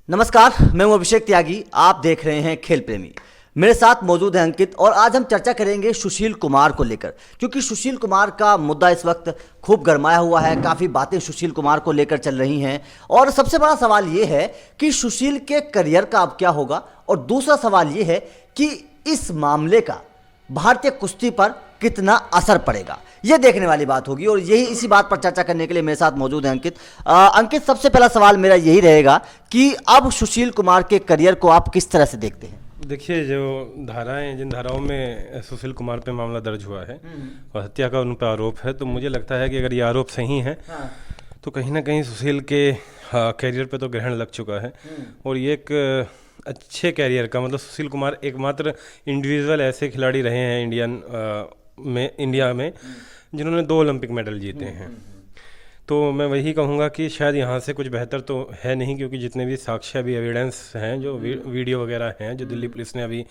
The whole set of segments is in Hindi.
नमस्कार, मैं हूं अभिषेक त्यागी। आप देख रहे हैं खेल प्रेमी। मेरे साथ मौजूद है अंकित और आज हम चर्चा करेंगे सुशील कुमार को लेकर, क्योंकि सुशील कुमार का मुद्दा इस वक्त खूब गरमाया हुआ है। काफ़ी बातें सुशील कुमार को लेकर चल रही हैं और सबसे बड़ा सवाल ये है कि सुशील के करियर का अब क्या होगा, और दूसरा सवाल ये है कि इस मामले का भारतीय कुश्ती पर कितना असर पड़ेगा। यह देखने वाली बात होगी और यही इसी बात पर चर्चा करने के लिए मेरे साथ मौजूद है अंकित। अंकित, सबसे पहला सवाल मेरा यही रहेगा कि अब सुशील कुमार के करियर को आप किस तरह से देखते हैं? देखिए, जिन धाराओं में सुशील कुमार पे मामला दर्ज हुआ है और हत्या का उन पर आरोप है, तो मुझे लगता है कि अगर ये आरोप सही है तो कहीं ना कहीं सुशील के करियर पे तो ग्रहण लग चुका है। और ये एक अच्छे कैरियर का मतलब सुशील कुमार एकमात्र इंडिविजुअल ऐसे खिलाड़ी रहे हैं इंडिया में जिन्होंने 2 ओलंपिक मेडल जीते हैं। तो मैं वही कहूँगा कि शायद यहाँ से कुछ बेहतर तो है नहीं, क्योंकि जितने भी साक्ष्य अभी एविडेंस हैं, जो वीडियो वगैरह हैं जो दिल्ली पुलिस ने अभी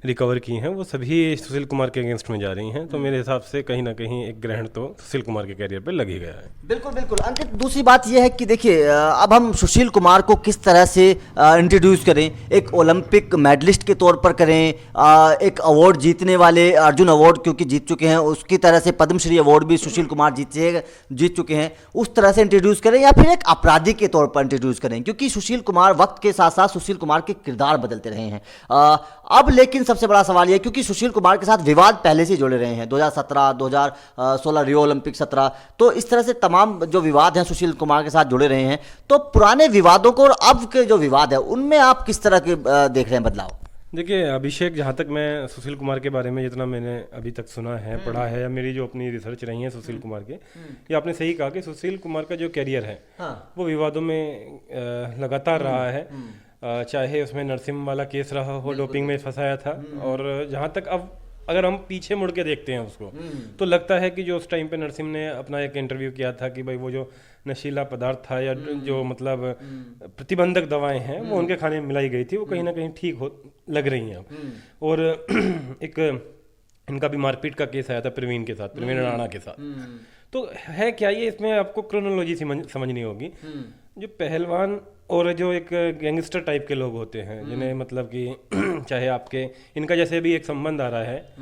रिकवर की हैं, वो सभी सुशील कुमार के अगेंस्ट में जा रही हैं। तो मेरे हिसाब से कहीं ना कहीं एक ग्रहण तो सुशील कुमार के कैरियर पर लग ही गया है। बिल्कुल बिल्कुल अंकित, दूसरी बात यह है कि देखिए, अब हम सुशील कुमार को किस तरह से इंट्रोड्यूस करें। एक ओलंपिक मेडलिस्ट के तौर पर करें, एक अवार्ड जीतने वाले, अर्जुन अवार्ड क्योंकि जीत चुके हैं, उसकी तरह से पद्मश्री अवार्ड भी सुशील कुमार जीत चुके हैं, उस तरह से इंट्रोड्यूस करें, या फिर एक अपराधी के तौर पर इंट्रोड्यूस करें, क्योंकि सुशील कुमार वक्त के साथ साथ सुशील कुमार के किरदार बदलते रहे हैं। अब लेकिन सबसे बड़ा सवाल यह है, क्योंकि सुशील कुमार के साथ विवाद पहले से जुड़े रहे हैं, 2017, 2016 रियो ओलंपिक 17, तो इस तरह से तमाम जो विवाद हैं सुशील कुमार के साथ जुड़े रहे हैं। तो पुराने विवादों को और अब के जो विवाद है उनमें आप किस तरह के देख रहे हैं बदलाव? देखिए अभिषेक, जहाँ तक मैं सुशील कुमार के बारे में जितना मैंने अभी तक सुना है, पढ़ा है, या मेरी जो अपनी रिसर्च रही है सुशील कुमार के, ये आपने सही कहा कि सुशील कुमार का जो कैरियर है वो विवादों में लगातार रहा है। चाहे उसमें नरसिम्हा वाला केस रहा हो, डोपिंग में फंसाया था, और जहाँ तक अब अगर हम पीछे मुड़ के देखते हैं उसको, तो लगता है कि जो उस टाइम पे नरसिम्हा ने अपना एक इंटरव्यू किया था कि भाई वो जो नशीला पदार्थ था या जो मतलब प्रतिबंधक दवाएं हैं वो उनके खाने में मिलाई गई थी, वो कहीं ना कहीं ठीक हो लग रही हैं अब। और एक इनका भी मारपीट का केस आया था प्रवीण राणा के साथ। तो है क्या ये, इसमें आपको क्रोनोलॉजी समझनी होगी। जो पहलवान और जो एक गैंगस्टर टाइप के लोग होते हैं, जिन्हें मतलब कि चाहे आपके इनका जैसे भी एक संबंध आ रहा है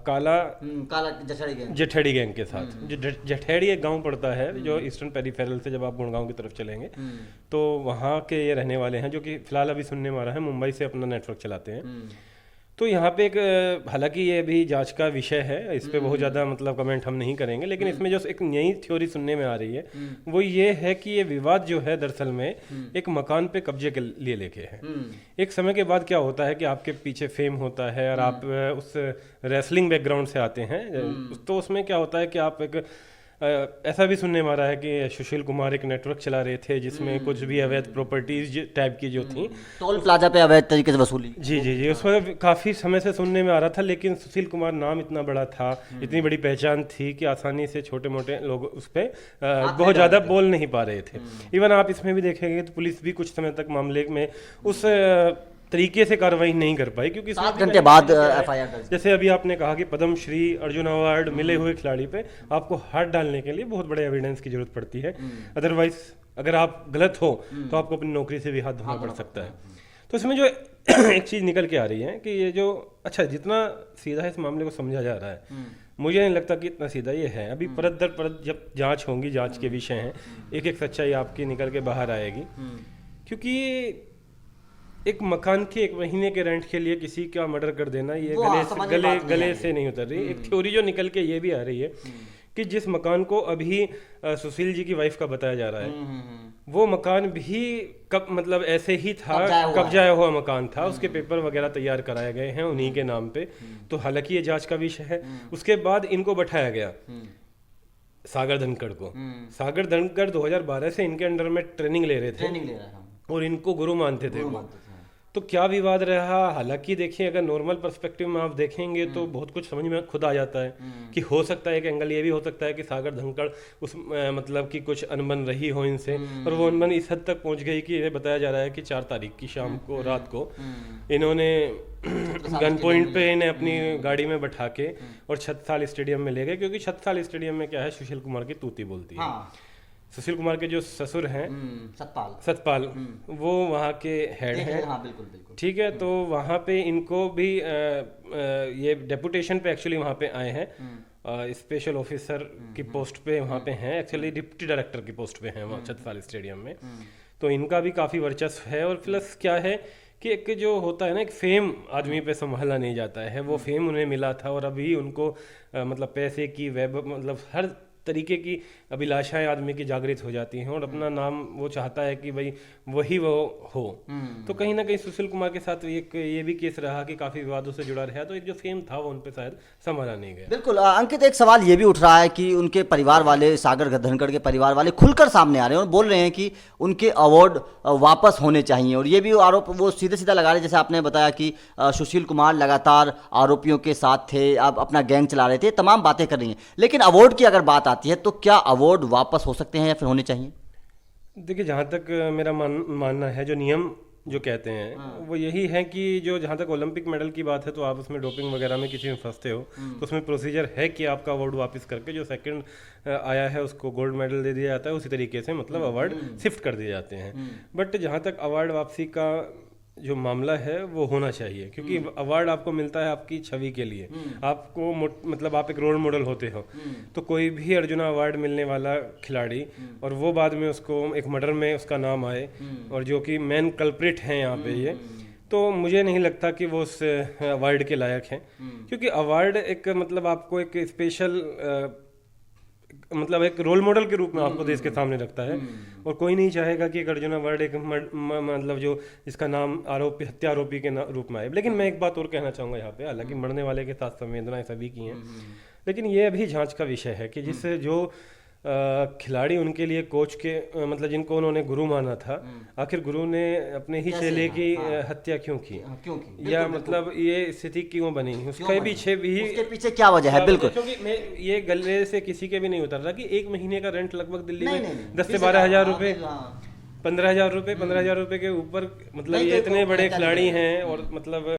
काला जठेड़ी गैंग के साथ। जो जठेड़ी एक गांव पड़ता है जो ईस्टर्न पेरिफेरल से जब आप गुड़गांव की तरफ चलेंगे, तो वहाँ के ये रहने वाले हैं, जो कि फिलहाल अभी सुनने में आ रहा है मुंबई से अपना नेटवर्क चलाते हैं। तो यहाँ पे एक, हालांकि ये भी जांच का विषय है, इस पे बहुत ज़्यादा मतलब कमेंट हम नहीं करेंगे, लेकिन इसमें जो एक नई थ्योरी सुनने में आ रही है वो ये है कि ये विवाद जो है दरअसल में एक मकान पे कब्जे के लिए लेके है। एक समय के बाद क्या होता है कि आपके पीछे फेम होता है और आप उस रेसलिंग बैकग्राउंड से आते हैं, तो उसमें क्या होता है कि आप एक ऐसा भी सुनने में आ रहा है कि सुशील कुमार एक नेटवर्क चला रहे थे जिसमें कुछ भी अवैध प्रॉपर्टीज टाइप की जो थी, टोल प्लाजा पे अवैध तरीके से वसूली। जी, उसमें काफ़ी समय से सुनने में आ रहा था। लेकिन सुशील कुमार नाम इतना बड़ा था, इतनी बड़ी पहचान थी कि आसानी से छोटे मोटे लोग उस पर बहुत ज़्यादा बोल नहीं पा रहे थे। इवन आप इसमें भी देखेंगे तो पुलिस भी कुछ समय तक मामले में उस तरीके से कार्रवाई नहीं कर पाई, क्योंकि 7 घंटे बाद एफआईआर दर्ज। जैसे अभी आपने कहा कि पद्मश्री, अर्जुन अवार्ड मिले हुए खिलाड़ी पे आपको हाथ डालने के लिए बहुत बड़े एविडेंस की जरूरत पड़ती है। अदरवाइज अगर आप गलत हो तो आपको अपनी नौकरी से भी हाथ धोना पड़ सकता है। तो इसमें जो एक चीज़ निकल के आ रही है कि ये जो जितना सीधा इस मामले को समझा जा रहा है, मुझे नहीं लगता कि इतना सीधा ये है। अभी परत दर परत जब जांच होंगी, जांच के विषय हैं, एक एक सच्चाई आपकी निकल के बाहर आएगी। क्योंकि एक मकान के 1 महीने के रेंट के लिए किसी का मर्डर कर देना, ये गले से नहीं उतर रही। एक थ्योरी जो निकल के ये भी आ रही है कि जिस मकान को अभी सुशील जी की वाइफ का बताया जा रहा है, वो मकान भी मतलब ऐसे ही था, कब्जाया हुआ मकान था, उसके पेपर वगैरह तैयार कराए गए हैं उन्हीं के नाम पे। तो हालांकि ये जांच का विषय है। उसके बाद इनको बैठाया गया, सागर धनखड़ को। सागर धनखड़ 2012 से इनके अंडर में ट्रेनिंग ले रहे थे और इनको गुरु मानते थे वो। तो क्या विवाद रहा, हालांकि देखिए अगर नॉर्मल पर्सपेक्टिव में आप देखेंगे तो बहुत कुछ समझ में खुद आ जाता है कि हो सकता है एक एंगल ये भी हो सकता है कि सागर धनखड़ उस मतलब कि कुछ अनबन रही हो इनसे, और वो अनबन इस हद तक पहुंच गई कि ये बताया जा रहा है कि 4 तारीख की शाम को रात को इन्होंने गन पॉइंट पे इन्हें अपनी गाड़ी में बैठा के और छत्रसाल स्टेडियम में ले गए, क्योंकि छत्रसाल स्टेडियम में क्या है, सुशील कुमार की तूती बोलती है। सुशील कुमार के जो ससुर हैं सतपाल वो वहाँ के हेड हैं। हाँ बिल्कुल बिल्कुल ठीक है, तो वहाँ पे इनको भी ये डेपुटेशन पे एक्चुअली वहाँ पे आए हैं, स्पेशल ऑफिसर की पोस्ट पे वहाँ पे हैं, एक्चुअली डिप्टी डायरेक्टर की पोस्ट पे हैं वहाँ छत्रसाल स्टेडियम में। तो इनका भी काफ़ी वर्चस्व है। और प्लस क्या है कि एक जो होता है ना, एक फेम आदमी पे संभाला नहीं जाता है, वो फेम उन्हें मिला था और अभी उनको मतलब पैसे की मतलब हर तरीके की अभिलाषाएं आदमी की जागृत हो जाती हैं और अपना नाम वो चाहता है कि भाई वही वो हो। तो कहीं ना कहीं सुशील कुमार के साथ एक ये भी केस रहा कि काफी विवादों से जुड़ा रहा, तो एक जो फेम था वो उन पे शायद संभाला नहीं गया। बिल्कुल अंकित, एक सवाल ये भी उठ रहा है कि उनके परिवार वाले, सागर धनखड़ के परिवार वाले खुलकर सामने आ रहे हैं और बोल रहे हैं कि उनके अवार्ड वापस होने चाहिए। और ये भी आरोप वो सीधे सीधा लगा रहे, जैसे आपने बताया कि सुशील कुमार लगातार आरोपियों के साथ थे, अब अपना गैंग चला रहे थे, तमाम बातें कर रही हैं। लेकिन अवार्ड की अगर बात आती है तो क्या अवार्ड वापस हो सकते हैं या फिर होने चाहिए? देखिए, जहाँ तक मेरा मानना है, जो नियम जो कहते हैं वो यही है कि जो जहाँ तक ओलंपिक मेडल की बात है, तो आप उसमें डोपिंग वगैरह में किसी में फंसते हो तो उसमें प्रोसीजर है कि आपका अवार्ड वापस करके जो सेकंड आया है उसको गोल्ड मेडल दे दिया जाता है, उसी तरीके से मतलब अवार्ड शिफ्ट कर दिए जाते हैं। बट जहाँ तक अवार्ड वापसी का जो मामला है वो होना चाहिए, क्योंकि अवार्ड आपको मिलता है आपकी छवि के लिए, आपको मतलब आप एक रोल मॉडल होते हो। तो कोई भी अर्जुना अवार्ड मिलने वाला खिलाड़ी और वो बाद में उसको एक मर्डर में उसका नाम आए और जो कि मेन कल्प्रिट हैं यहाँ पे ये, तो मुझे नहीं लगता कि वो उस अवार्ड के लायक हैं। क्योंकि अवार्ड एक मतलब आपको एक स्पेशल मतलब एक रोल मॉडल के रूप में आपको देश के सामने रखता है और कोई नहीं चाहेगा कि एक अर्जुन अवार्ड एक मतलब जो इसका नाम हत्या आरोपी के रूप में आए। लेकिन मैं एक बात और कहना चाहूँगा यहाँ पे, हालांकि मरने वाले के साथ संवेदनाएं सभी की हैं, लेकिन ये अभी जांच का विषय है कि जिससे जो खिलाड़ी उनके लिए कोच के मतलब जिनको उन्होंने गुरु माना था, आखिर गुरु ने अपने ही चेले की हत्या क्यों की, या मतलब ये स्थिति क्यों बनी, उसके पीछे क्या वजह है? बिल्कुल, क्योंकि मैं ये गले से किसी के भी नहीं उतर रहा कि 1 महीने का रेंट लगभग दिल्ली में 10 से 12 हज़ार रुपए, 15 हज़ार रुपए के ऊपर, मतलब ये इतने बड़े खिलाड़ी हैं और मतलब